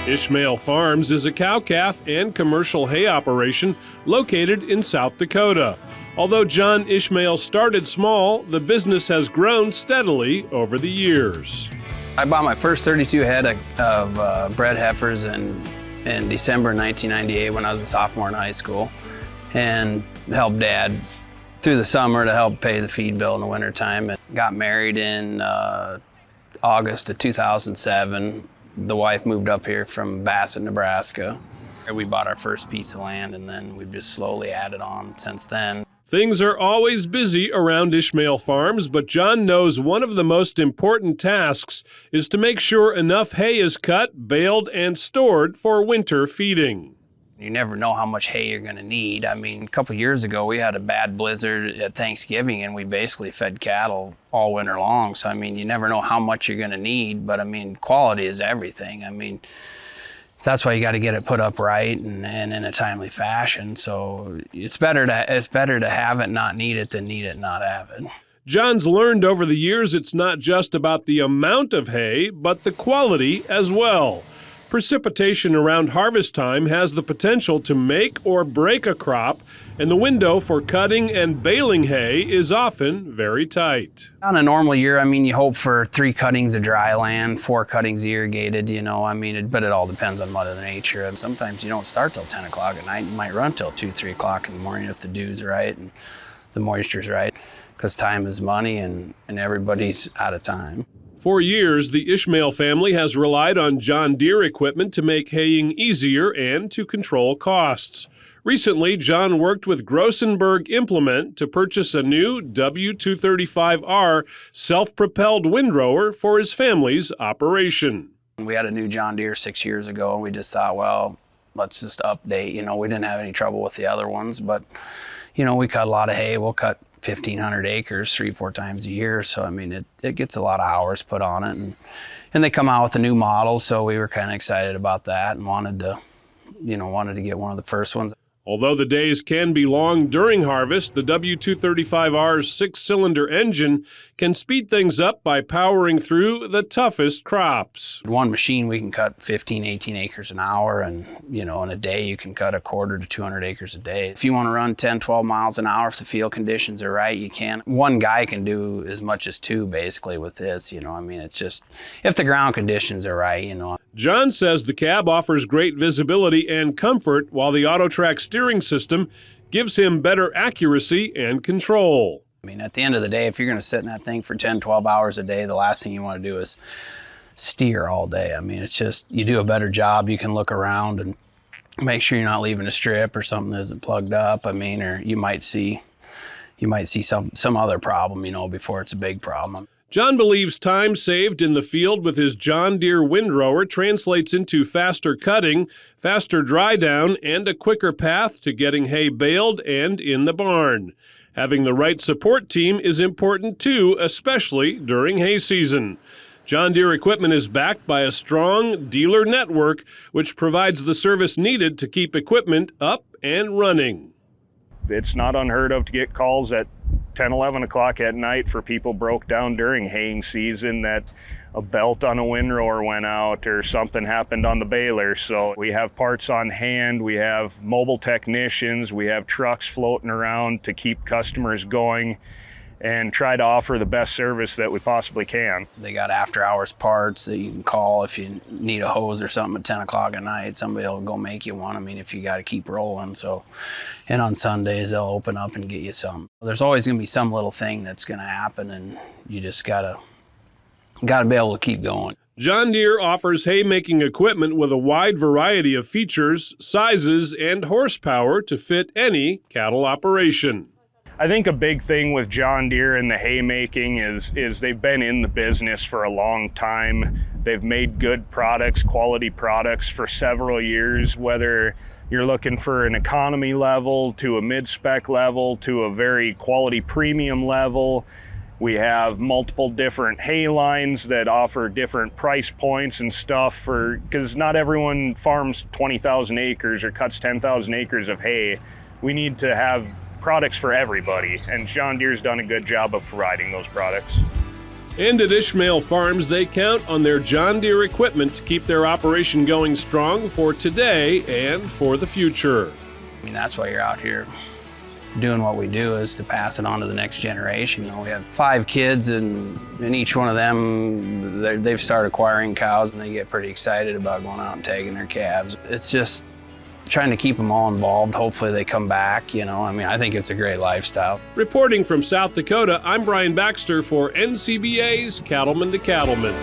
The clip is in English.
Ishmael Farms is a cow-calf and commercial hay operation located in South Dakota. Although John Ishmael started small, the business has grown steadily over the years. I bought my first 32 head of bred heifers in December 1998 when I was a sophomore in high school, and helped Dad through the summer to help pay the feed bill in the wintertime. And got married in August of 2007. The wife moved up here from Bassett, Nebraska. We bought our first piece of land, and then we've just slowly added on since then. Things are always busy around Ishmael Farms, but John knows one of the most important tasks is to make sure enough hay is cut, baled, and stored for winter feeding. You never know how much hay you're going to need. I mean, a couple years ago, we had a bad blizzard at Thanksgiving, and we basically fed cattle all winter long. So, I mean, you never know how much you're going to need, but I mean, quality is everything. I mean, that's why you got to get it put up right and in a timely fashion. So it's better to have it, not need it, than need it, not have it. John's learned over the years it's not just about the amount of hay, but the quality as well. Precipitation around harvest time has the potential to make or break a crop, and the window for cutting and baling hay is often very tight. On a normal year, I mean, you hope for 3 cuttings of dry land, 4 cuttings irrigated, you know, I mean, but it all depends on Mother Nature. And sometimes you don't start till 10 o'clock at night. You might run till 2, 3 o'clock in the morning if the dew's right and the moisture's right, because time is money and everybody's out of time. For years, the Ishmael family has relied on JohnDeere equipment to make haying easier and to control costs. Recently, John worked with Grossenberg Implement to purchase a new W235R self-propelled windrower for his family's operation. We had a new John Deere 6 years ago, and we just thought, well, let's just update. You know, we didn't have any trouble with the other ones, but, you know, we cut a lot of hay. We'll cut 1,500 acres 3-4 times a year. So, I mean, it gets a lot of hours put on it. And they come out with a new model, so we were kind of excited about that and wanted to get one of the first ones. Although the days can be long during harvest, the W235R's 6-cylinder engine can speed things up by powering through the toughest crops. One machine, we can cut 15, 18 acres an hour, and, you know, in a day you can cut 1/4 to 200 acres a day. If you want to run 10, 12 miles an hour, if the field conditions are right, you can. One guy can do as much as 2 basically with this, you know. I mean, it's just, if the ground conditions are right, you know. John says the cab offers great visibility and comfort, while the AutoTrack steering system gives him better accuracy and control. I mean, at the end of the day, if you're going to sit in that thing for 10, 12 hours a day, the last thing you want to do is steer all day. I mean, it's just, you do a better job. You can look around and make sure you're not leaving a strip or something that isn't plugged up. I mean, or you might see some other problem, you know, before it's a big problem. John believes time saved in the field with his John Deere windrower translates into faster cutting, faster dry down, and a quicker path to getting hay baled and in the barn. Having the right support team is important too, especially during hay season. John Deere equipment is backed by a strong dealer network, which provides the service needed to keep equipment up and running. It's not unheard of to get calls at 10, 11 o'clock at night for people broke down during haying season, that a belt on a windrower went out or something happened on the baler. So we have parts on hand, we have mobile technicians, we have trucks floating around to keep customers going and try to offer the best service that we possibly can. They got after hours parts that you can call if you need a hose or something at 10 o'clock at night. Somebody will go make you one. I mean, if you got to keep rolling. So, and on Sundays they'll open up and get you some. There's always going to be some little thing that's going to happen, and you just gotta be able to keep going. John Deere offers haymaking equipment with a wide variety of features, sizes, and horsepower to fit any cattle operation. I think a big thing with John Deere and the haymaking is they've been in the business for a long time. They've made good products, quality products for several years, whether you're looking for an economy level to a mid-spec level to a very quality premium level. We have multiple different hay lines that offer different price points and stuff, because not everyone farms 20,000 acres or cuts 10,000 acres of hay. We need to have products for everybody, and John Deere's done a good job of providing those products. And at Ishmael Farms, they count on their John Deere equipment to keep their operation going strong for today and for the future. I mean, that's why you're out here doing what we do, is to pass it on to the next generation. You know, we have 5 kids, and each one of them, they've started acquiring cows, and they get pretty excited about going out and tagging their calves. It's just trying to keep them all involved. Hopefully they come back, you know. I mean, I think it's a great lifestyle. Reporting from South Dakota, I'm Brian Baxter for NCBA's Cattleman to Cattleman.